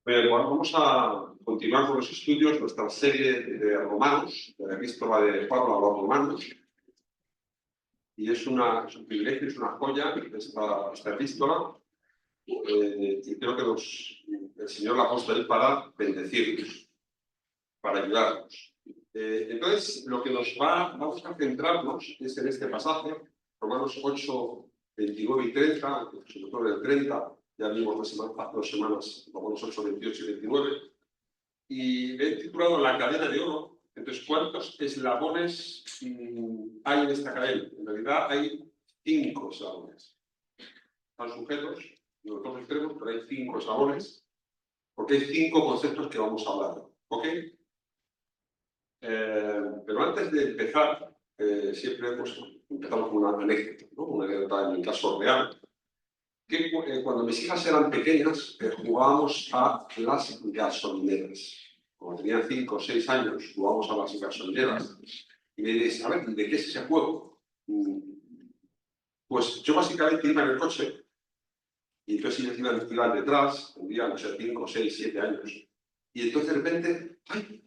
Bien, bueno, vamos a continuar con los estudios, nuestra serie de Romanos, de la epístola de Pablo a los Romanos. Y es un privilegio, es una joya esta epístola. Y creo que el Señor la ha puesto ahí para bendecirnos, para ayudarnos. Entonces, lo que vamos a centrarnos es en este pasaje, Romanos 8, 29 y 30, sobre todo en el 30, ya vimos hace 2 semanas, Romanos 8, 28 y 29, y he titulado La cadena de oro. Entonces, ¿cuántos eslabones hay en esta cadena? En realidad hay 5 eslabones. Están sujetos en los dos extremos, pero hay 5 eslabones, porque hay 5 conceptos que vamos a hablar. ¿Ok? Pero antes de empezar, siempre empezamos con una anécdota, ¿no? Una anécdota en mi caso real, que cuando mis hijas eran pequeñas jugábamos a las gasolineras. Cuando tenían 5 o 6 años jugábamos a las gasolineras. Y me diréis, a ver, ¿de qué es ese juego? Pues yo básicamente iba en el coche y entonces ellos iban detrás, tendrían, no sé, 5, 6, 7 años. Y entonces de repente, ¡ay!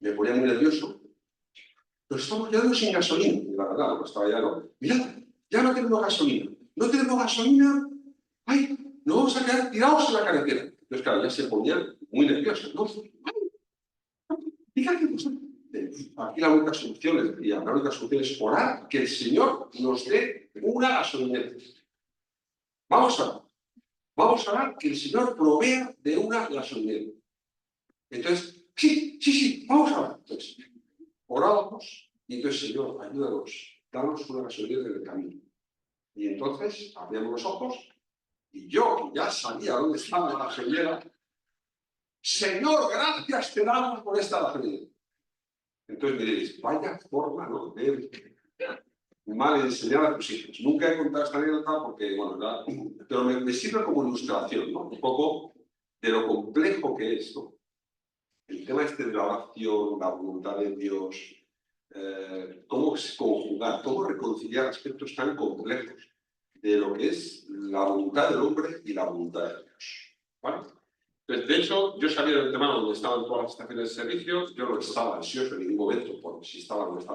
Me ponía muy nervioso. Nos estamos quedando sin gasolina. Y la verdad, no estaba ya, ¿no? Mirad, ya no tenemos gasolina. No tenemos gasolina. ¡Ay! Nos vamos a quedar tirados en la carretera. Entonces, claro, ya se ponían muy nerviosos, ¿no? ¡Ay! Fíjate, pues, aquí la única solución, les decía, la única solución es orar que el Señor nos dé una gasolinera. Vamos a orar que el Señor provea de una gasolinera. Entonces, sí, vamos a orar. Entonces, orábamos y entonces, Señor, ayúdanos, danos una gasolinera en el camino. Y entonces abríamos los ojos y yo, que ya sabía dónde estaba la gasolinera, Señor, gracias te damos por esta gasolinera. Entonces me diréis, vaya forma, ¿no?, de mal enseñar a tus hijos. Nunca he contado esta anécdota porque, bueno, pero me sirve como ilustración, ¿no? Un poco de lo complejo que es, ¿no? El tema este de la oración, la voluntad de Dios, cómo conjugar, cómo reconciliar aspectos tan complejos de lo que es la voluntad del hombre y la voluntad de Dios. ¿Vale? Pues, de hecho, yo sabía de antemano dónde estaban todas las estaciones de servicio, yo no estaba ansioso en ningún momento por si estaban las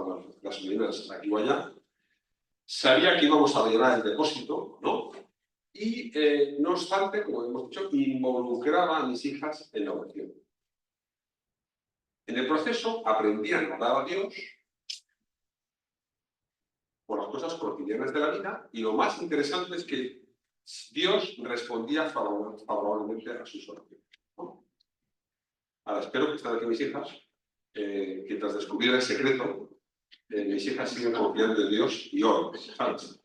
gasolineras aquí o allá. Sabía que íbamos a llenar el depósito, ¿no? Y, no obstante, como hemos dicho, involucraba a mis hijas en la oración. En el proceso aprendían a orar a Dios por las cosas cotidianas de la vida, y lo más interesante es que Dios respondía favorablemente a sus oraciones, ¿no? Ahora, espero que estén aquí mis hijas, que tras descubrir el secreto, mis hijas siguen confiando en Dios y oran, ¿sabes?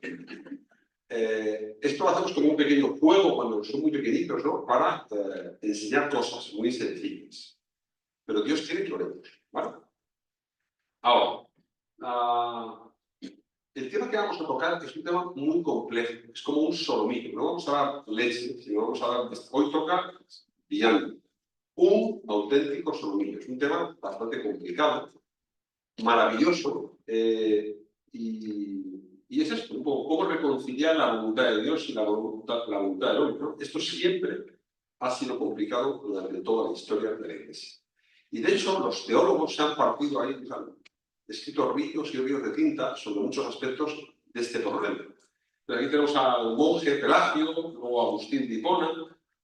Esto lo hacemos como un pequeño juego cuando son muy pequeñitos, ¿no? Para enseñar cosas muy sencillas. Pero Dios quiere que oremos, ¿vale? Ahora, el tema que vamos a tocar es un tema muy complejo, es como un solomillo. No vamos a dar leche, sino vamos a dar, hoy toca vianda, un auténtico solomillo. Es un tema bastante complicado, maravilloso, y es esto, un poco cómo reconciliar la voluntad de Dios y la voluntad del hombre, ¿no? Esto siempre ha sido complicado durante toda la historia de la Iglesia. Y de hecho, los teólogos se han partido ahí, han escrito ríos y ríos de tinta sobre muchos aspectos de este problema. Pero aquí tenemos al monje Pelagio, luego a Agustín de Hipona,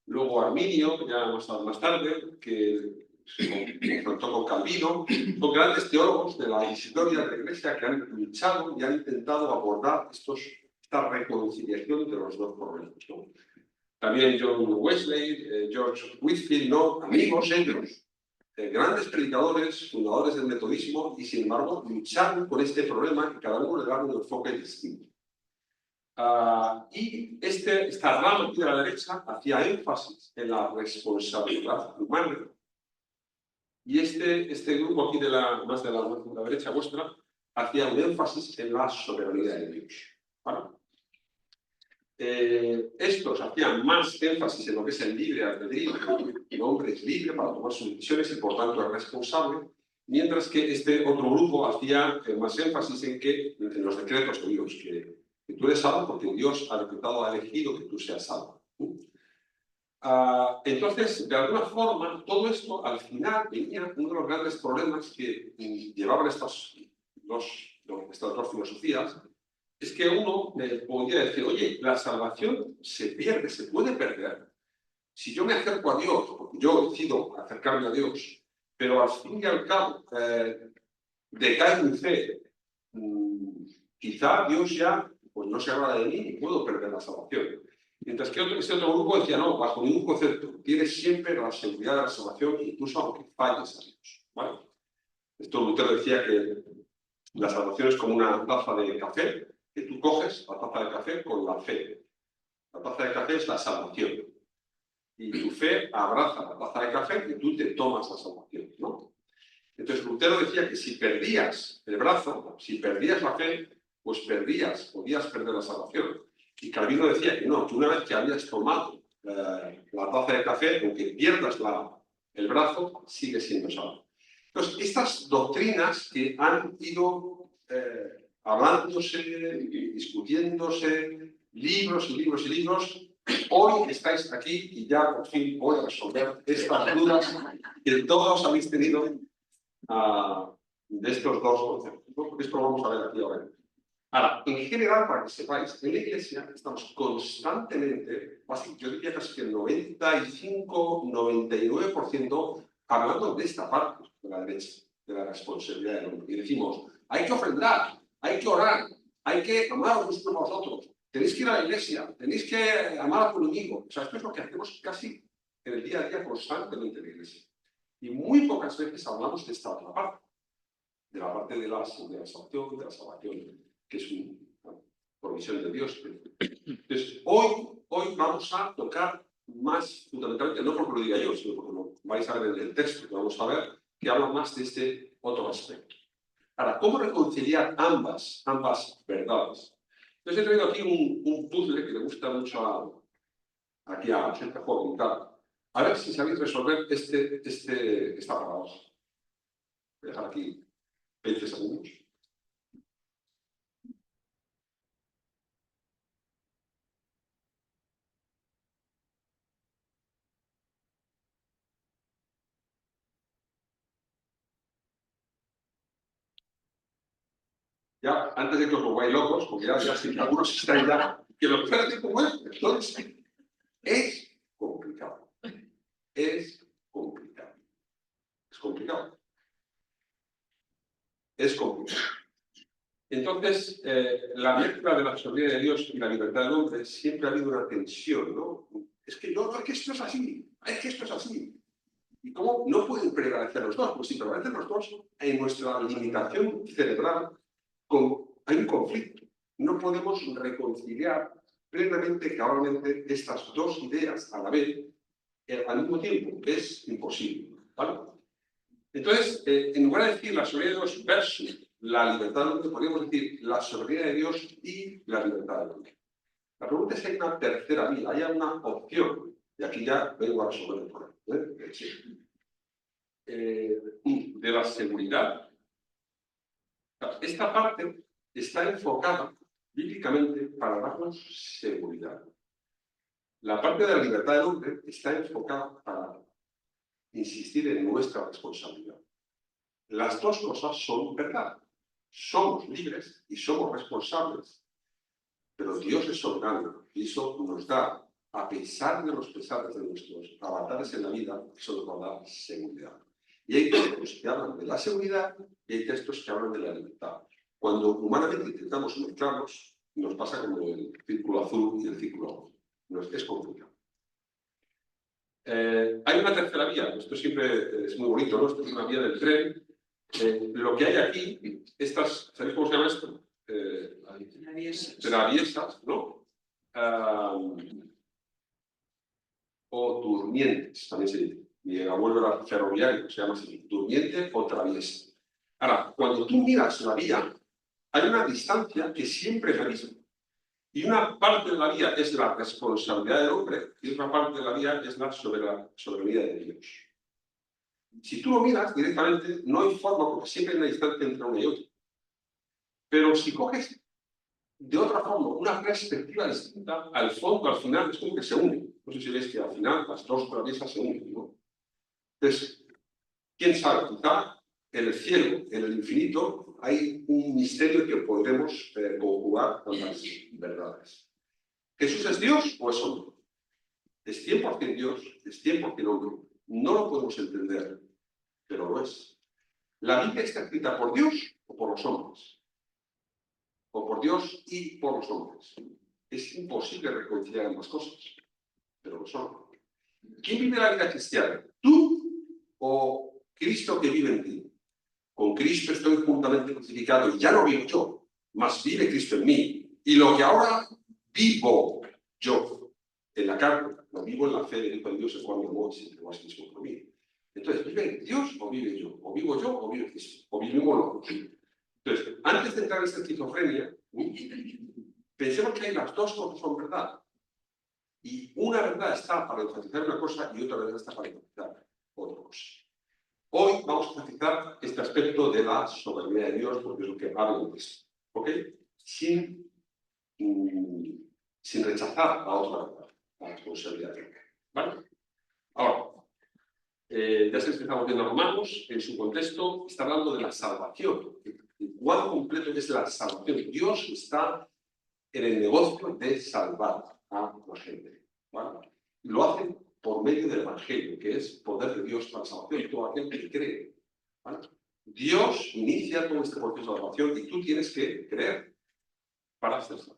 luego a Arminio, ya más tarde, que se confrontó con Calvino. Son grandes teólogos de la historia de la Iglesia que han luchado y han intentado abordar esta reconciliación de los dos problemas, ¿no? También John Wesley, George Whitefield, ¿no? Amigos ellos, grandes predicadores, fundadores del metodismo, y sin embargo lucharon con este problema y cada uno le daba un enfoque distinto. Y esta rama de la derecha hacía énfasis en la responsabilidad humana, y este grupo aquí más de la derecha vuestra hacía un énfasis en la soberanía de Dios, ¿vale? Estos hacían más énfasis en lo que es el libre albedrío, el hombre es libre para tomar sus decisiones y por tanto es responsable, mientras que este otro grupo hacía más énfasis en los decretos de Dios, que tú eres salvo porque Dios ha decretado, ha elegido que tú seas salvo. Entonces, de alguna forma, todo esto, al final, venía uno de los grandes problemas que llevaban estas dos filosofías, es que uno podía decir, oye, la salvación se pierde, se puede perder. Si yo me acerco a Dios, porque yo decido acercarme a Dios, pero al fin y al cabo decae mi fe, quizá Dios ya pues, no se agrada de mí y puedo perder la salvación. Mientras que este otro grupo decía, no, bajo ningún concepto, tienes siempre la seguridad de la salvación, incluso aunque falles a Dios. ¿Vale? Esto Lutero decía que la salvación es como una taza de café, que tú coges la taza de café con la fe. La taza de café es la salvación. Y tu fe abraza la taza de café y tú te tomas la salvación, ¿no? Entonces Lutero decía que si perdías el brazo, si perdías la fe, pues podías perder la salvación. Y Calvino decía que no, que una vez que habías tomado la taza de café, aunque pierdas el brazo, sigue siendo salvo. Entonces, estas doctrinas que han ido hablándose, discutiéndose, libros y libros y libros, hoy estáis aquí y ya por fin voy a resolver estas dudas que todos habéis tenido de estos dos conceptos, ¿no? Porque esto lo vamos a ver aquí ahora. Ahora, en general, para que sepáis, en la Iglesia estamos constantemente, yo diría casi que el 95-99% hablando de esta parte de la derecha, de la responsabilidad del hombre. Y decimos, hay que ofrendar, hay que orar, hay que amar a los unos a los otros, tenéis que ir a la Iglesia, tenéis que amar a tu enemigo. O sea, esto es lo que hacemos casi en el día a día constantemente en la Iglesia. Y muy pocas veces hablamos de esta otra parte, de la parte de la salvación, que es una provisión de Dios. Entonces, hoy vamos a tocar más fundamentalmente, no porque lo diga yo, sino porque lo vais a ver en el texto que vamos a ver, que habla más de este otro aspecto. Ahora, ¿cómo reconciliar ambas verdades? Entonces he traído aquí un puzzle que le gusta mucho aquí a gente joven y tal. A ver si sabéis resolver esta paradoja. Voy a dejar aquí 20 segundos. Ya, antes de que os volváis locos, porque ya sé que algunos están ya, que lo espérate como es, entonces es complicado. Es complicado. Es complicado. Es complicado. Entonces, la mezcla de la soberanía de Dios y la libertad del hombre siempre ha habido una tensión, ¿no? Es que no, es que esto es así, es que esto es así. ¿Y cómo no pueden prevalecer los dos? Pues si prevalecen los dos, en nuestra limitación cerebral hay un conflicto. No podemos reconciliar plenamente, cabalmente, estas dos ideas a la vez, al mismo tiempo. Es imposible, ¿vale? Entonces, en lugar de decir la soberanía de Dios versus la libertad del hombre, podríamos decir la soberanía de Dios y la libertad del hombre. La pregunta es si hay una tercera vía, hay una opción, y aquí ya vengo a resolver el problema. De la seguridad. Esta parte está enfocada bíblicamente para darnos seguridad. La parte de la libertad del hombre está enfocada para insistir en nuestra responsabilidad. Las dos cosas son verdad. Somos libres y somos responsables, pero Dios es soberano y eso nos da, a pesar de los pesares de nuestros avatares en la vida, eso nos da seguridad. Y hay textos que hablan de la seguridad y hay textos que hablan de la libertad. Cuando humanamente intentamos mezclarlos, nos pasa como el círculo azul y el círculo rojo. Es complicado. Hay una tercera vía, esto siempre es muy bonito, ¿no? Esto es una vía del tren. Lo que hay aquí, ¿sabéis cómo se llama esto? Traviesas, ¿no? O durmientes, también se dice. Mi abuelo era ferroviario, se llama así, durmiente o traviesa. Ahora, cuando tú miras la vía, hay una distancia que siempre es la misma. Y una parte de la vía es la responsabilidad del hombre y otra parte de la vía es la soberanía de Dios. Si tú lo miras directamente, no hay forma, porque siempre hay una distancia entre una y otra. Pero si coges de otra forma una perspectiva distinta, al fondo, al final, es como que se unen. No sé si veis que al final las dos traviesas se unen, ¿no? Entonces, quién sabe, quizá en el cielo, en el infinito, hay un misterio que podremos conjugar con las verdades. ¿Jesús es Dios o es hombre? Es 100% Dios, es 100% hombre. No lo podemos entender, pero lo es. ¿La Biblia está escrita por Dios o por los hombres? O por Dios y por los hombres. Es imposible reconciliar ambas cosas, pero lo son. ¿Quién vive la vida cristiana? ¿Tú o Cristo que vive en ti? Con Cristo estoy juntamente crucificado y ya no vivo yo, mas vive Cristo en mí. Y lo que ahora vivo yo en la carne, lo vivo en la fe del Hijo de Dios, el cual me amó y se entregó a sí mismo por mí. Entonces, ¿vive Dios o vive yo? ¿O vivo yo o vive Cristo? ¿O vivimos los dos? Entonces, antes de entrar en esta esquizofrenia, pensemos que las dos cosas son verdad. Y una verdad está para enfatizar una cosa y otra verdad está para enfatizar otra cosa. Hoy vamos a enfatizar este aspecto de la soberanía de Dios, porque es lo que habla el texto, ¿ok? Sin rechazar a otra verdad, la responsabilidad de Dios, ¿vale? Ahora, ya sé que estamos viendo a Romanos, en su contexto está hablando de la salvación. El cuadro completo es la salvación. Dios está en el negocio de salvar a la gente, ¿vale? Lo hace por medio del Evangelio, que es poder de Dios para la salvación de todo aquel que cree, ¿vale? Dios inicia todo este proceso de salvación y tú tienes que creer para ser salvo.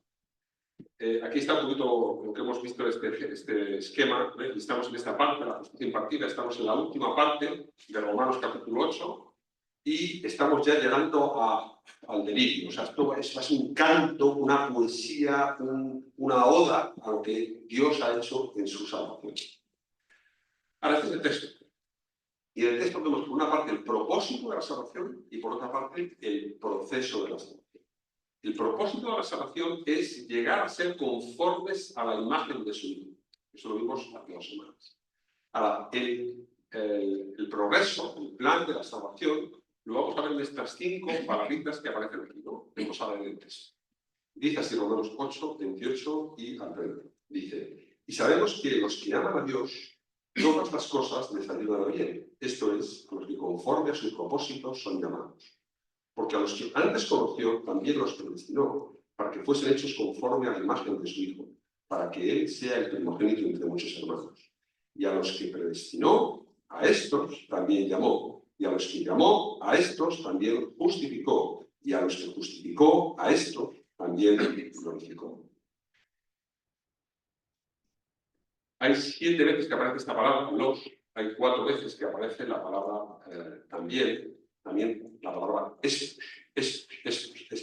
Aquí está un poquito lo que hemos visto este esquema, ¿eh? Estamos en esta parte, la justicia impartida, estamos en la última parte de Romanos capítulo 8 y estamos ya llegando al delirio. O sea, esto es un canto, una poesía, una oda a lo que Dios ha hecho en su salvación. Ahora, este es el texto. Y en el texto vemos por una parte el propósito de la salvación y por otra parte el proceso de la salvación. El propósito de la salvación es llegar a ser conformes a la imagen de su Hijo. Eso lo vimos hace 2 semanas. Ahora, el progreso, el plan de la salvación, lo vamos a ver en estas 5 palabritas que aparecen aquí, ¿no? Vamos a ver el texto. Dice así Romanos 8, 28 y al 30. Dice, y sabemos que los que aman a Dios, todas las cosas les ayudan a bien. Esto es, a los que conforme a sus propósitos son llamados. Porque a los que antes conoció, también los predestinó, para que fuesen hechos conforme a la imagen de su Hijo, para que Él sea el primogénito entre muchos hermanos. Y a los que predestinó, a estos también llamó. Y a los que llamó, a estos también justificó. Y a los que justificó, a estos también glorificó. Hay 7 veces que aparece esta palabra, los. Hay 4 veces que aparece la palabra también la palabra es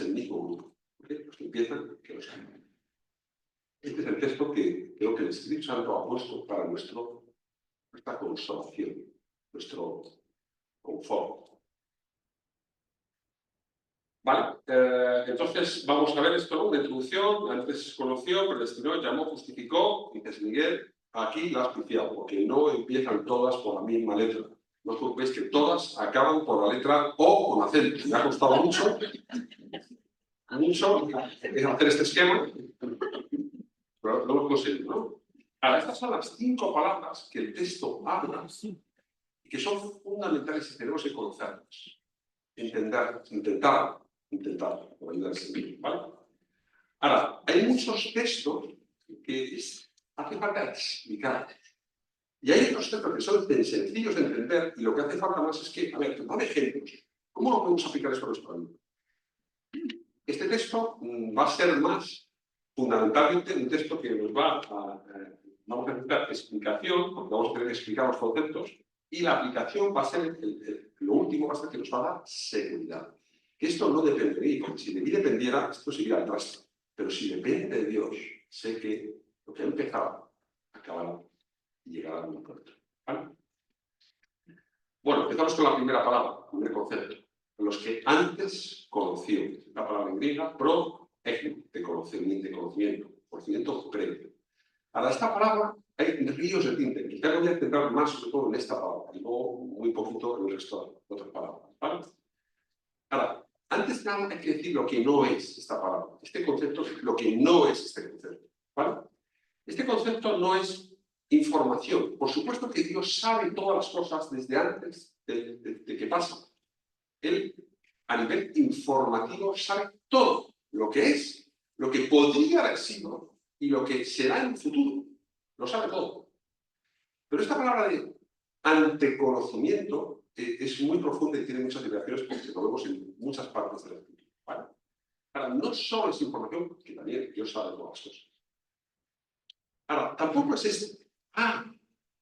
el mismo grupo. ¿Okay? Los que empiezan, que los aman. Este es el texto que creo que el Espíritu Santo ha puesto para nuestra consolación, nuestro confort. Vale, entonces vamos a ver esto, ¿no? Una introducción, antes conoció, predestinó, llamó, justificó, dices Miguel, aquí la has piciado, porque no empiezan todas por la misma letra. No os preocupéis que todas acaban por la letra O con acento. Me ha costado mucho hacer este esquema, pero lo hemos conseguido, ¿no? Ahora, estas son las 5 palabras que el texto habla y que son fundamentales y tenemos que conocerlas, intentar, por ayudar al Señor, ¿vale? Ahora, hay muchos textos que hace falta explicar. Y hay otros textos que son sencillos de entender y lo que hace falta más es que, a ver, dame ejemplos. ¿Cómo lo podemos aplicar esto a nuestra vida? Este texto va a ser más fundamentalmente un texto que nos va vamos a necesitar explicación, porque vamos a tener que explicar los conceptos, y la aplicación va a ser, lo último va a ser que nos va a dar seguridad. Que esto no depende de mí, porque si de mí dependiera, esto sería el traste. Pero si depende de Dios, sé que lo que ha empezado acabará y llegará a un puerto. ¿Vale? Bueno, empezamos con la primera palabra, el primer concepto. Los que antes conoció, la palabra en griega, de conocimiento previo. Ahora, esta palabra hay ríos de tinta. Quizá me voy a centrar más sobre todo en esta palabra y luego muy poquito en el resto de otras palabras. ¿Vale? Ahora, antes de nada hay que decir lo que no es esta palabra. Este concepto es lo que no es este concepto. ¿Vale? Este concepto no es información. Por supuesto que Dios sabe todas las cosas desde antes de que pasen. Él, a nivel informativo, sabe todo lo que es, lo que podría haber sido y lo que será en el futuro. Lo sabe todo. Pero esta palabra de anteconocimiento es muy profunda y tiene muchas derivaciones porque lo vemos en muchas partes de la Escritura. ¿Vale? Ahora, no solo es información, que también Dios sabe todas las cosas. Ahora, tampoco es esto.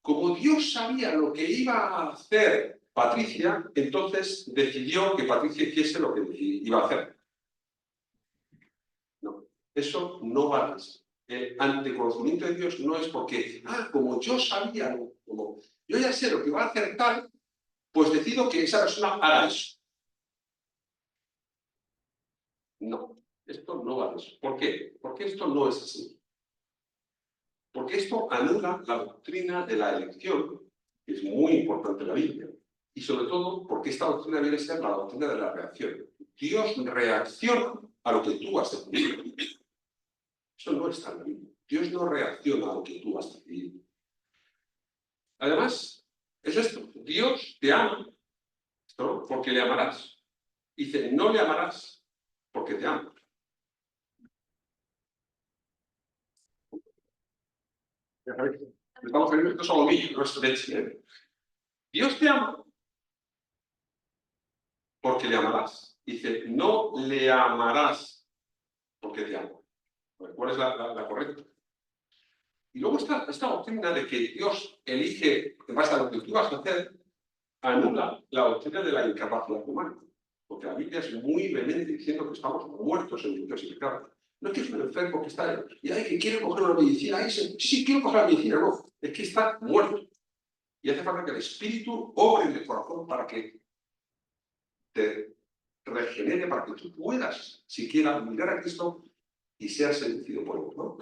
Como Dios sabía lo que iba a hacer Patricia, entonces decidió que Patricia hiciese lo que iba a hacer. No, eso no vale. El anteconocimiento de Dios no es porque, como yo sabía, como yo ya sé lo que va a hacer tal, pues decido que esa persona haga eso. No, esto no vale eso. ¿Por qué? Porque esto no es así. Porque esto anula la doctrina de la elección, que es muy importante en la Biblia. Y sobre todo, porque esta doctrina viene a ser la doctrina de la reacción. Dios reacciona a lo que tú has decidido. Eso no está en la Biblia. Dios no reacciona a lo que tú has decidido. Además, es esto. Dios te ama, ¿no? Porque le amarás. Dice, no le amarás porque te ama. Estamos viendo esto solo mío, no es leche, ¿eh? Dios te ama porque le amarás. Dice, no le amarás porque te amo. ¿Cuál es la correcta? Y luego está esta doctrina de que Dios elige, en base a lo que tú vas a hacer, anula la doctrina de la incapacidad humana. Porque la Biblia es muy vehemente diciendo que estamos muertos en delitos y pecados. No es que es un enfermo que está y que quiere coger una medicina. Sí, quiero coger la medicina, no. Es que está muerto. Y hace falta que el Espíritu obre en el corazón para que te regenere, para que tú puedas siquiera mirar a Cristo y seas seducido por él, ¿no?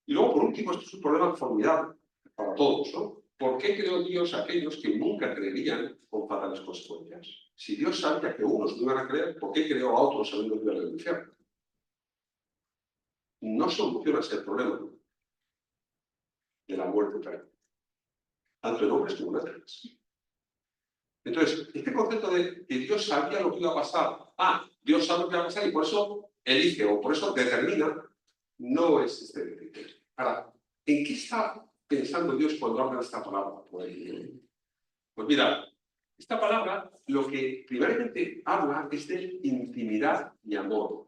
Y luego, por último, esto es un problema formidable para todos, ¿no? ¿Por qué creó Dios a aquellos que nunca creerían con fatales consecuencias? Si Dios sabía que unos no iban a creer, ¿por qué creó a otros sabiendo que iban al infierno? No soluciona ese problema de la muerte eterna, tanto en hombres como en ángeles. Entonces, este concepto de que Dios sabía lo que iba a pasar, Dios sabe lo que iba a pasar y por eso elige o por eso determina, no es este criterio. Ahora, ¿en qué está pensando Dios cuando habla de esta palabra? Pues mira, esta palabra lo que primeramente habla es de intimidad y amor.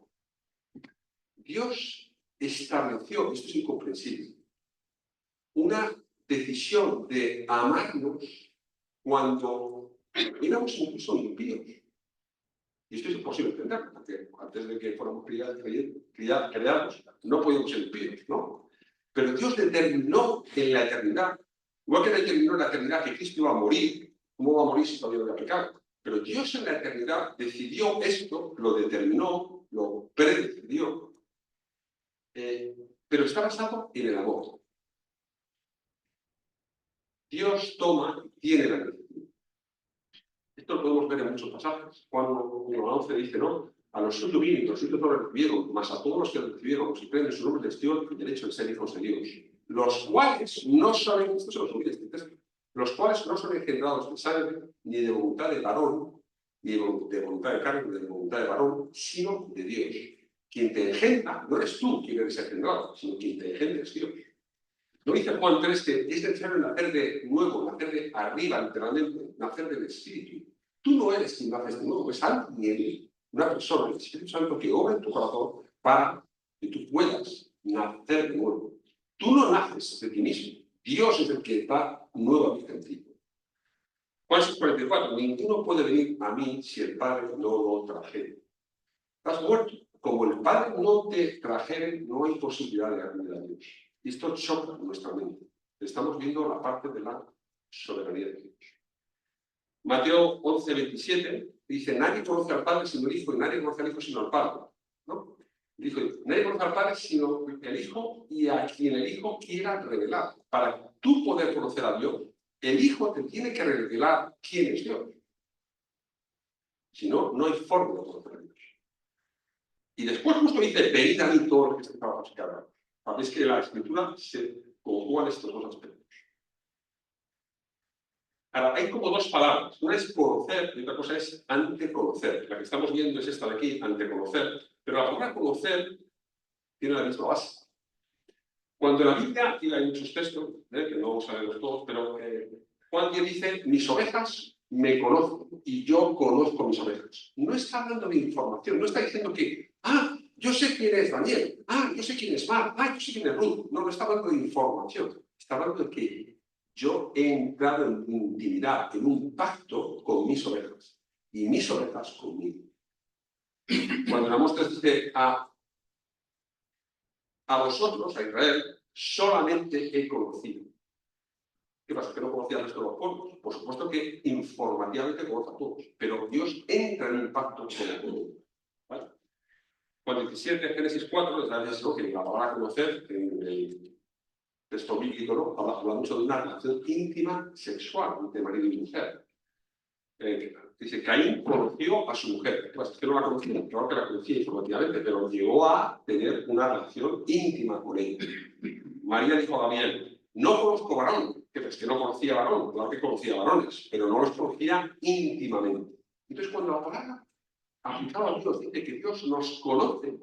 Dios estableció, esto es incomprensible, una decisión de amarnos cuando éramos incluso impíos. Y esto es imposible entender, porque antes de que fuéramos creados, no podíamos ser impíos, ¿no? Pero Dios determinó en la eternidad, igual que determinó en la eternidad que Cristo iba a morir, ¿cómo va a morir si todavía no había pecado? Pero Dios en la eternidad decidió esto, lo determinó, lo predecidió, pero está basado en el amor. Dios toma y tiene la iniciativa. Esto lo podemos ver en muchos pasajes. Cuando 1:11 dice, ¿no? A los suyos vino y los suyos no lo recibieron, mas a todos los que lo recibieron, los que creen en su nombre, les dio el derecho de ser hijos de Dios. Los cuales no son, esto se los olvida este texto, los cuales no son engendrados de sangre, ni de voluntad de varón, ni de voluntad de carne, ni de voluntad de varón, sino de Dios. Quien te engendra, no eres tú quien eres engendrado, sino quien te engendra es Dios. No dice Juan 3 que es necesario nacer de nuevo, nacer de arriba, literalmente, nacer del Espíritu. Tú no eres quien naces de nuevo, es alguien, una persona, el Espíritu Santo que obra en tu corazón para que tú puedas nacer de nuevo. Tú no naces de ti mismo, Dios es el que da nueva vida en ti. Juan 6:44, ninguno puede venir a mí si el Padre no lo trajere. Estás muerto. Como el Padre no te trajere, no hay posibilidad de acudir a Dios. Y esto choca nuestra mente. Estamos viendo la parte de la soberanía de Dios. Mateo 11:27 dice, nadie conoce al Padre sino el Hijo, y nadie conoce al Hijo sino al Padre. ¿No? Dijo, nadie conoce al Padre sino el Hijo y a quien el Hijo quiera revelar. Para tú poder conocer a Dios, el Hijo te tiene que revelar quién es Dios. Si no, no hay forma de conocer a Dios. Y después justo dice, venid a mí todos los que estáis trabajados y cargados. Sabéis que la Escritura se conjugan estos dos aspectos. Ahora, hay como dos palabras. Una es conocer y otra cosa es anteconocer. La que estamos viendo es esta de aquí, anteconocer. Pero la palabra conocer tiene la misma base. Cuando en la Biblia, aquí hay muchos textos, que no sabemos todos, pero Juan 10 dice, mis ovejas me conocen y yo conozco mis ovejas. No está hablando de información, no está diciendo que, yo sé quién es Daniel, yo sé quién es Mar, yo sé quién es Ruth. No está hablando de información, está hablando de que yo he entrado en intimidad, en un pacto con mis ovejas y mis ovejas conmigo. Cuando la muestra dice a vosotros, a Israel, solamente he conocido. ¿Qué pasa? ¿Que no conocía al resto de los pueblos? Por supuesto que informativamente conoce a todos, pero Dios entra en un pacto con todos. ¿Vale? Juan 17, Génesis 4, es lo que la palabra conocer en el texto bíblico, ¿no? Habla mucho de una relación íntima sexual entre marido y mujer. Dice, Caín conoció a su mujer. Pues es que no la conocía, claro que la conocía informativamente, pero llegó a tener una relación íntima con ella. María dijo a Gabriel, no conozco varón, que es que no conocía varón, claro que conocía varones, pero no los conocía íntimamente. Entonces, cuando la palabra aplicada a Dios dice que Dios nos conoce,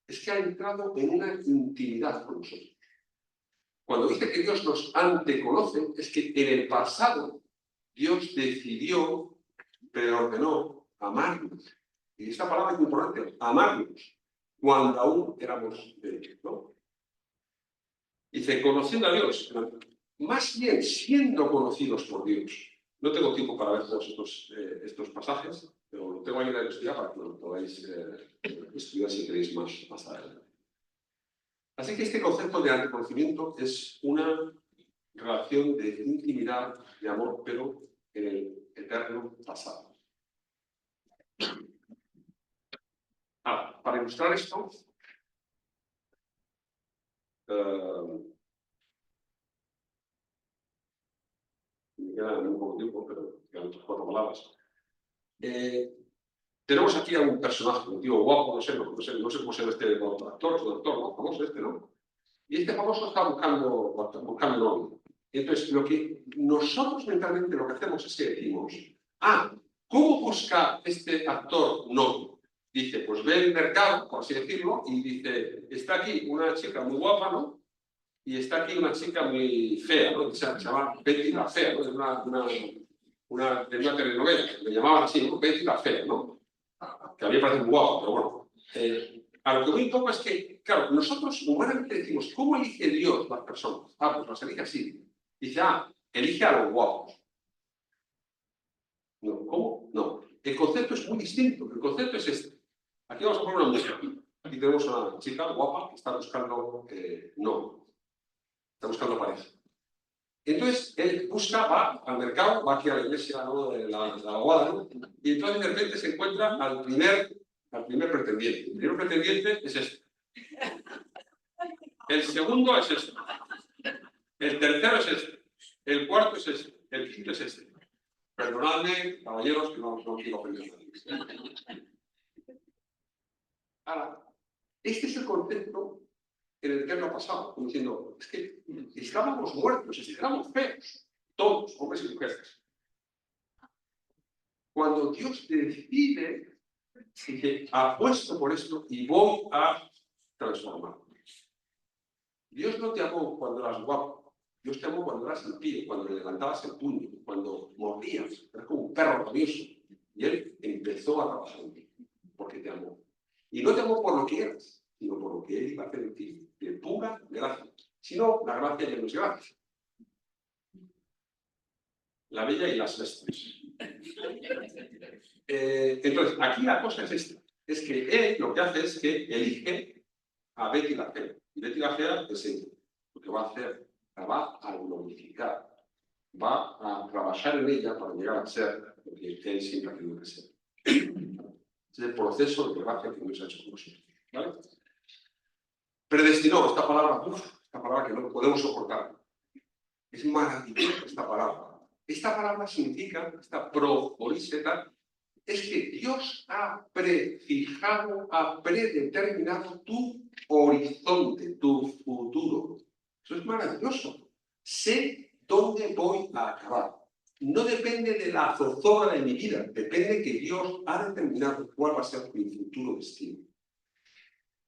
es que ha entrado en una intimidad con nosotros. Cuando dice que Dios nos anteconoce, es que en el pasado Dios decidió, preordenó, amarnos. Y esta palabra es muy importante, amarnos, cuando aún éramos débiles, ¿no? Dice, conociendo a Dios, más bien siendo conocidos por Dios. No tengo tiempo para ver todos estos pasajes, pero lo tengo ahí en la investigación para que lo podáis estudiar si queréis más adelante. Así que este concepto de anteconocimiento es una relación de intimidad, de amor, pero en el eterno pasado. Para ilustrar esto, me queda muy poco tiempo, pero quedan otras 4 palabras. Tenemos aquí a un personaje, un tío guapo, no sé cómo se llama este actor, ¿no? Famoso este, ¿no? Y este famoso está buscando novio. Entonces, lo que nosotros mentalmente lo que hacemos es que decimos, ¿cómo busca este actor novio? Dice, pues ve el mercado, por así decirlo, y dice, está aquí una chica muy guapa, ¿no? Y está aquí una chica muy fea, ¿no? Se llama Betty la Fea, ¿no? De una telenovela, me llamaban así, ¿no? Betty la Fea, ¿no? Que a mí me parece muy guapo, pero bueno. A lo que voy un poco es que, claro, nosotros humanamente decimos, ¿cómo elige Dios las personas? Pues las elige así. Dice, elige a los guapos. No, ¿cómo? No. El concepto es muy distinto. El concepto es este. Aquí vamos a poner una mujer. Aquí tenemos una chica guapa que está buscando está buscando pareja. Entonces, él va al mercado, va aquí a la iglesia, ¿no? de la abogada, ¿no? Y entonces de repente se encuentra al primer pretendiente. El primer pretendiente es este. El segundo es este. El tercero es este. El cuarto es este. El quinto es este. Perdonadme, caballeros, que no quiero ofender a nadie. Ahora, este es el concepto en el que ha pasado, como diciendo, es que estábamos muertos, estábamos feos, todos, hombres y mujeres. Cuando Dios decide, dice, apuesto por esto y voy a transformar. Dios no te amó cuando eras guapo, Dios te amó cuando eras impío, cuando le levantabas el puño, cuando mordías, eras como un perro rabioso. Y Él empezó a trabajar en ti, porque te amó. Y no te amó por lo que eras, sino por lo que Él iba a hacer en ti, de pura gracia. Si no, la gracia ya no es gracia. La bella y las bestias. Entonces, aquí la cosa es esta. Es que Él lo que hace es que elige a Betty la Fea. Y Betty la Fea es ella. Lo que va a hacer, la va a glorificar. Va a trabajar en ella para llegar a ser lo que Él siempre ha querido que sea. Es el proceso de gracia que Dios ha hecho con nosotros. ¿Vale? Predestinó, esta palabra que no podemos soportar. Es maravillosa esta palabra. Esta palabra significa, esta proforiseta, es que Dios ha prefijado, ha predeterminado tu horizonte, tu futuro. Eso es maravilloso. Sé dónde voy a acabar. No depende de la zozobra de mi vida, depende de que Dios ha determinado cuál va a ser mi futuro destino.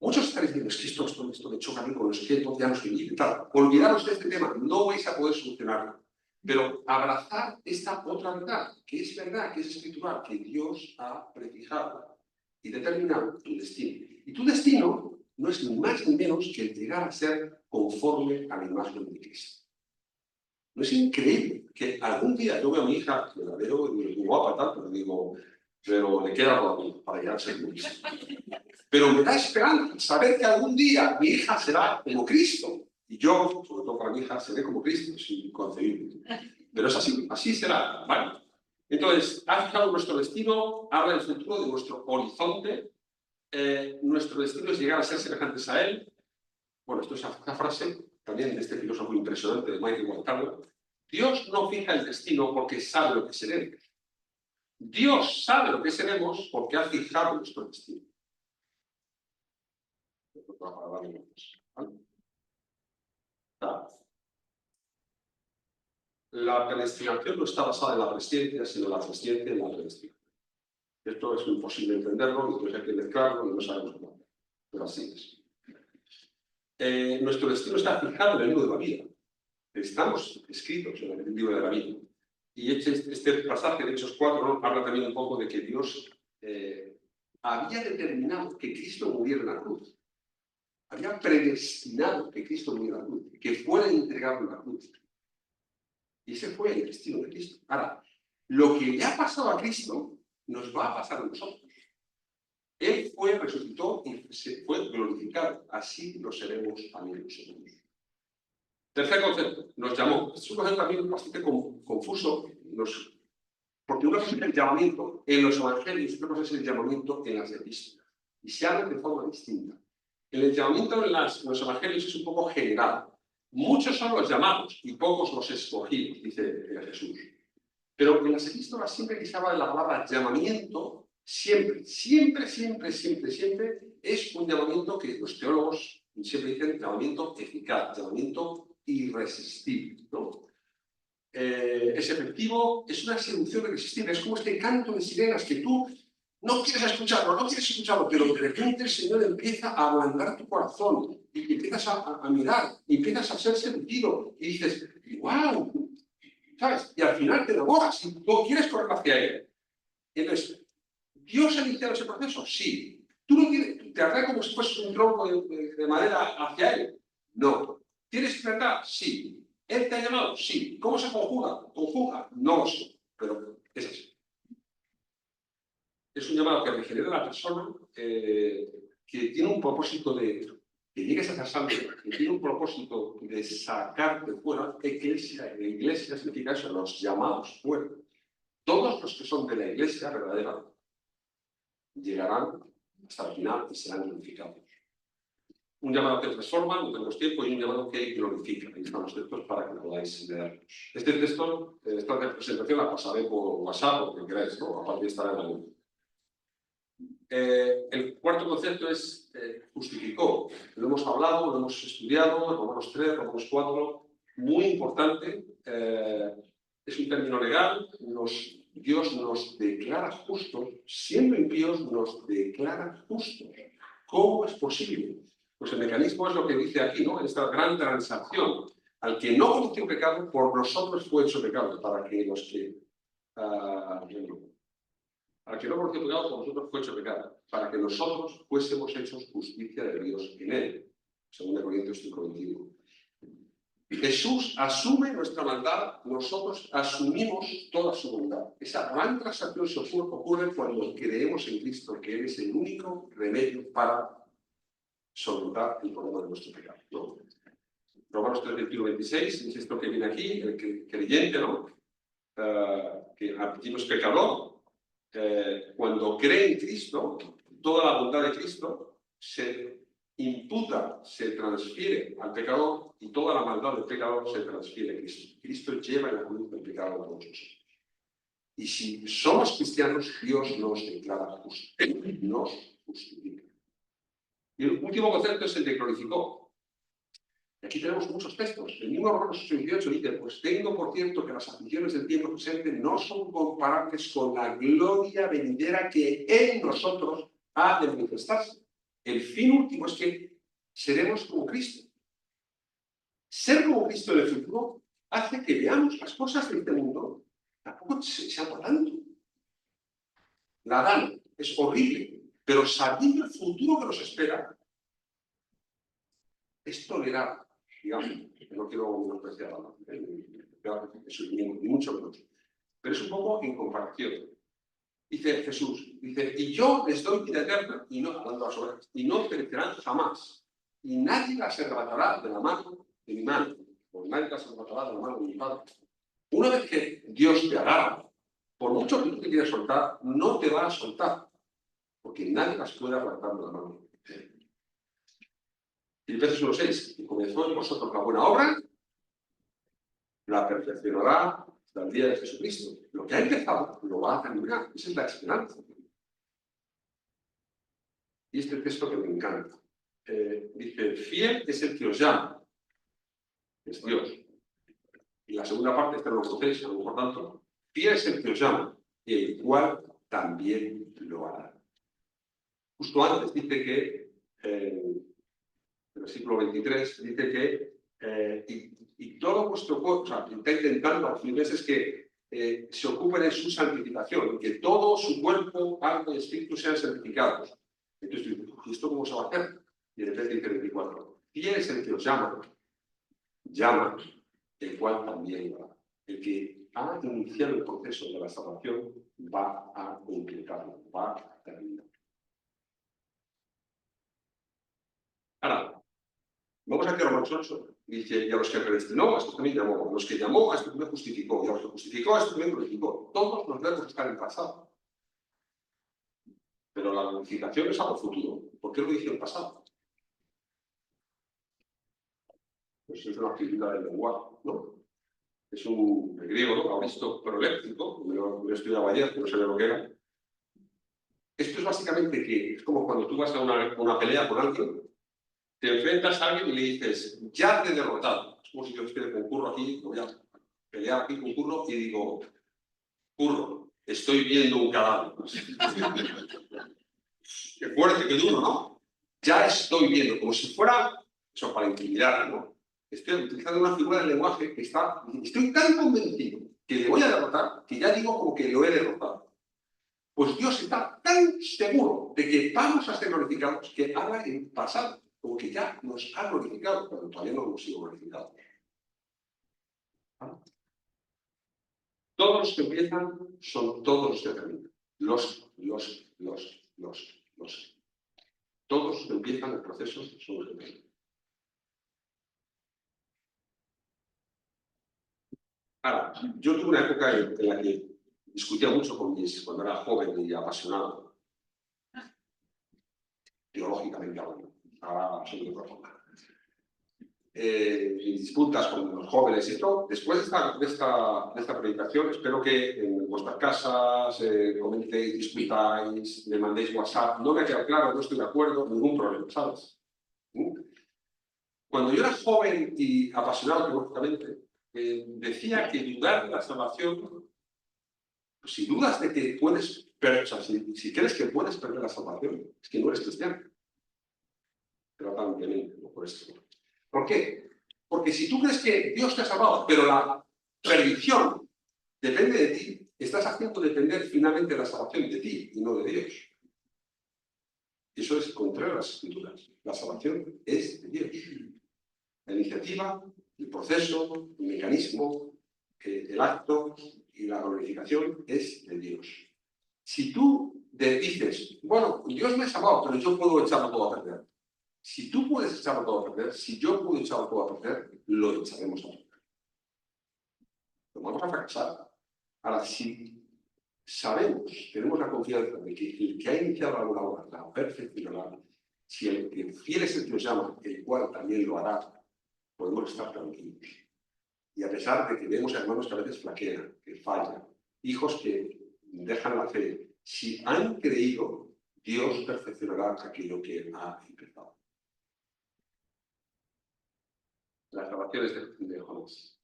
Muchos estaréis diciendo, es que esto me choca a mí con los que ya no soy libre. Olvidaros de este tema, no vais a poder solucionarlo. Pero abrazar esta otra verdad, que es escritural, que Dios ha prefijado y determinado tu destino. Y tu destino no es ni más ni menos que el llegar a ser conforme a la imagen de Cristo. ¿No es increíble que algún día yo veo a mi hija, que la veo y digo, guapa, tal, pero le queda todavía para llegar a ser como Cristo? Pero me da esperanza saber que algún día mi hija será como Cristo. Y yo, sobre todo para mi hija, seré como Cristo, es inconcebible. Pero es así, así será. Vale. Entonces, ha fijado nuestro destino, habla del futuro, de nuestro horizonte. Nuestro destino es llegar a ser semejantes a Él. Bueno, esto es una frase también de este filósofo impresionante de Michael Guantanamo. Dios no fija el destino porque sabe lo que seremos. Dios sabe lo que seremos porque ha fijado nuestro destino. La predestinación no está basada en la presciencia, sino la presciencia en la predestinación. Esto es imposible entenderlo, entonces hay que mezclarlo y no sabemos cómo. Pero así es. Nuestro destino está fijado en el libro de la vida. Estamos escritos en el libro de la vida. Y este pasaje de Hechos 4, ¿no?, habla también un poco de que Dios había determinado que Cristo muriera en la cruz. Había predestinado que Cristo muriera en la cruz, que fuera entregado en la cruz. Y ese fue el destino de Cristo. Ahora, lo que le ha pasado a Cristo nos va a pasar a nosotros. Él resucitó y se fue glorificado. Así lo seremos también nosotros. Tercer concepto, nos llamó. Es un concepto también bastante confuso, porque una cosa es el llamamiento en los evangelios y otra cosa es el llamamiento en las epístolas. Y se habla de forma distinta. El llamamiento en los evangelios es un poco general. Muchos son los llamados y pocos los escogidos, dice Jesús. Pero en las epístolas siempre que se habla de la palabra llamamiento, siempre es un llamamiento que los teólogos siempre dicen llamamiento eficaz, llamamiento irresistible, ¿no? Es efectivo, es una seducción irresistible, es como este canto de sirenas que tú no quieres escucharlo, pero de repente el Señor empieza a ablandar tu corazón y empiezas a mirar, y empiezas a ser seducido y dices, ¡wow! ¿Sabes? Y al final te enamoras y tú quieres correr hacia Él. Entonces, ¿Dios ha iniciado ese proceso? Sí. ¿Tú no te atrae como si fuese un tronco de madera hacia Él? No. ¿Tienes que tratar? Sí. ¿Él te ha llamado? Sí. ¿Cómo se conjuga? ¿Conjuga? No lo sé, pero es así. Es un llamado que regenera a la persona, que tiene un propósito de que llegues a casarte, que tiene un propósito de sacarte fuera. Iglesia significa eso, los llamados fuera. Todos los que son de la iglesia verdadera llegarán hasta el final y serán glorificados. Un llamado que transforma, no tenemos tiempo, y un llamado que glorifica. Ahí están los textos para que podáis leerlos. Este texto, esta representación la pasaré por WhatsApp o lo que queráis, ¿no? Aparte de estar en la web. El cuarto concepto es justificó. Lo hemos hablado, lo hemos estudiado, Romanos 3, Romanos 4, muy importante. Es un término legal. Dios nos declara justos, siendo impíos nos declara justos. ¿Cómo es posible? Pues el mecanismo es lo que dice aquí, ¿no? Esta gran transacción. Al que no conoció pecado, por nosotros fue hecho pecado, para que los que... al que no conoció pecado, por nosotros fue hecho pecado, para que nosotros fuésemos hechos justicia de Dios en él. 2 Corintios 5:21. Jesús asume nuestra maldad, nosotros asumimos toda su bondad. Esa gran transacción ocurre cuando creemos en Cristo, que Él es el único remedio para solventar el problema de nuestro pecado, ¿no? Romanos 3, 21, 26, es esto que viene aquí, el creyente, ¿no? Que al principio es pecador. Cuando cree en Cristo, toda la bondad de Cristo se imputa, se transfiere al pecador, y toda la maldad del pecador se transfiere a Cristo. Cristo lleva en la cruz el pecado a todos nosotros. Y si somos cristianos, Dios nos declara justos, nos justifica. Y el último concepto es el de glorificó. Aquí tenemos muchos textos. El mismo Romanos 8:18 dice, pues tengo por cierto que las aflicciones del tiempo presente no son comparables con la gloria venidera que en nosotros ha de manifestarse. El fin último es que seremos como Cristo. Ser como Cristo en el futuro hace que veamos las cosas de este mundo tampoco sean para tanto. La dan, es horrible, pero sabiendo el futuro que nos espera, es tolerable, digamos. No quiero menospreciar ni mucho menos. Pero es un poco en comparación. Dice Jesús, dice, y yo les doy vida eterna, y no, hablando a las ovejas, y no perecerán jamás, y nadie las arrebatará de la mano de mi mano, o nadie las arrebatará de la mano de mi Padre. Una vez que Dios te agarra, por mucho que tú te quieras soltar, no te va a soltar, porque nadie las puede arrebatar de la mano. Filipenses 1:6, y comenzó en vosotros la buena obra, la perfeccionará hasta el día de Jesucristo. Lo que ha empezado lo va a terminar. Esa es la esperanza. Y este texto que me encanta. Dice, fiel es el que os llama. Es Dios. Y la segunda parte, esta no lo conocéis, a lo mejor tanto. Fiel es el que os llama, el cual también lo hará. Justo antes dice que, en el versículo 23, dice que y todo vuestro cuerpo, o sea, está intentando a los filipenses que se ocupen en su santificación, que todo su cuerpo, alma y espíritu sean santificados. Entonces, ¿y esto cómo se va a hacer? Y de repente dice 24, ¿quién es el que os llama? Llama, el cual también lo hará. El que ha iniciado el proceso de la salvación va a completarlo, va a terminar. Ahora, vamos a que Romanos 8 dice, y a los que predestinó, a estos también llamó, a los que llamó, a estos también justificó, y a los que justificó, a estos también glorificó. Todos nos debemos estar en pasado. Pero la glorificación es algo futuro. ¿Por qué lo dice en pasado? Pues es una actividad del lenguaje, ¿no? Es un griego, ¿no? Auristo proléctico, me lo he estudiado ayer, pero no sabía lo que era. Esto es básicamente que es como cuando tú vas a una pelea con alguien, te enfrentas a alguien y le dices, ya te he derrotado. Es como si yo estuviera con Curro aquí, voy a pelear aquí con Curro y digo, Curro, estoy viendo un cadáver. Qué fuerte, qué duro, ¿no? Ya estoy viendo, como si fuera, eso para intimidar, ¿no? Estoy utilizando una figura del lenguaje que estoy tan convencido que le voy a derrotar, que ya digo como que lo he derrotado. Pues Dios está tan seguro de que vamos a ser glorificados que habla en pasado, como que ya nos ha glorificado, pero todavía no hemos sido glorificados. ¿Vale? Todos los que empiezan son todos los que terminan. Los. Todos los que empiezan el proceso son los que terminan. Ahora, yo tuve una época en la que discutía mucho con cuando era joven y apasionado, teológicamente hablando. Ahora soy de otra forma. Disputas con los jóvenes y esto. Después de esta predicación, espero que en vuestras casas comentéis, discutáis, me mandéis WhatsApp. No me ha quedado claro, no estoy de acuerdo, ningún problema, ¿sabes? Cuando yo era joven y apasionado teológicamente, decía que dudar de la salvación, pues si dudas de que puedes perder, o sea, si crees que puedes perder la salvación, es que no eres cristiano. Tratando de mí, no por esto. ¿Por qué? Porque si tú crees que Dios te ha salvado, pero la perdición depende de ti, estás haciendo depender finalmente la salvación de ti y no de Dios. Eso es contrario a las Escrituras. La salvación es de Dios. La iniciativa, el proceso, el mecanismo, el acto y la glorificación es de Dios. Si tú dices, bueno, Dios me ha salvado, pero yo puedo echarlo todo a perder. Si tú puedes echarlo todo a perder, si yo puedo echarlo todo a perder, lo echaremos a perder. Lo vamos a fracasar. Ahora, si sabemos, tenemos la confianza de que el que ha iniciado la buena obra la perfeccionará, si el que fiel es el que os llama, el cual también lo hará, podemos estar tranquilos. Y a pesar de que vemos hermanos que a veces flaquean, que fallan, hijos que dejan la fe, si han creído, Dios perfeccionará aquello que ha empezado. las narraciones de Jonás.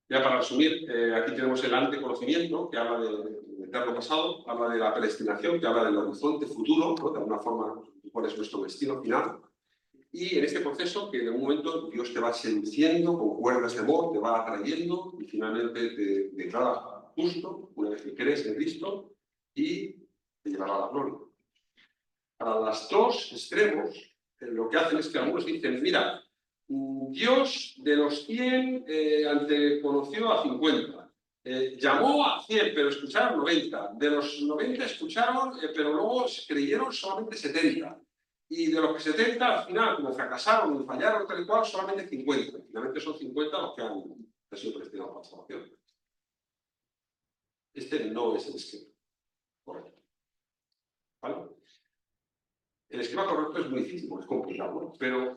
Ya para resumir, aquí tenemos el anteconocimiento, que habla del eterno pasado, habla de la predestinación, que habla del horizonte futuro, ¿no? De alguna forma, cuál es nuestro destino final. Y en este proceso, que en algún momento Dios te va seduciendo con cuerdas de amor, te va atrayendo y finalmente te declara justo, una vez que crees en Cristo, y te llevará a la gloria. Para los dos extremos, lo que hacen es que algunos dicen, mira, Dios de los 100 anteconoció a 50, llamó a 100, pero escucharon 90, de los 90 escucharon, pero luego creyeron solamente 70, y de los que 70 al final, como fracasaron y fallaron tal y cual, solamente 50, finalmente son 50 los que han sido predestinados para la salvación. Este no es el esquema correcto. ¿Vale? El esquema correcto es muy difícil, es complicado, ¿no? Pero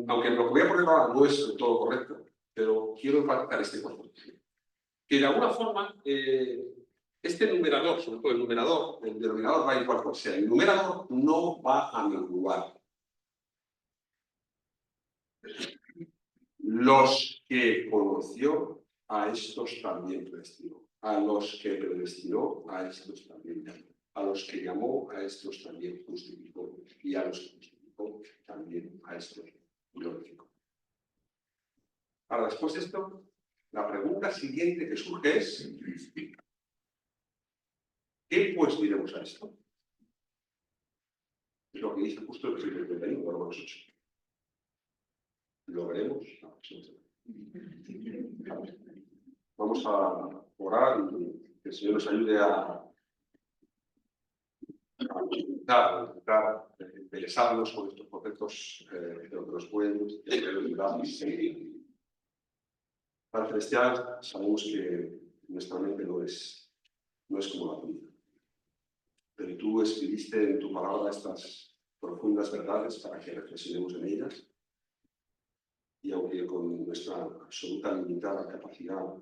aunque lo que voy a poner ahora no es todo correcto, pero quiero enfatizar este concepto. Que de alguna forma, este numerador, sobre todo el denominador va igual cual sea, el numerador no va a menguar. Los que conoció, a estos también predestinó. A los que predestinó, a estos también llamó. A los que llamó, a estos también justificó. Y a los que justificó, también a estos glorificó. Ahora, después de esto, la pregunta siguiente que surge es: ¿qué pues diremos a esto? Es lo que dice justo el versículo 31, Romanos 8. Lo veremos la próxima semana. Vamos a orar y que el Señor nos ayude a intentar embelesarnos con estos conceptos de lo que nos pueden ayudar a seguir. Padre Celestial, sabemos que nuestra mente no es como la tuya. Pero tú escribiste en tu palabra estas profundas verdades para que reflexionemos en ellas. Y aunque con nuestra absoluta limitada capacidad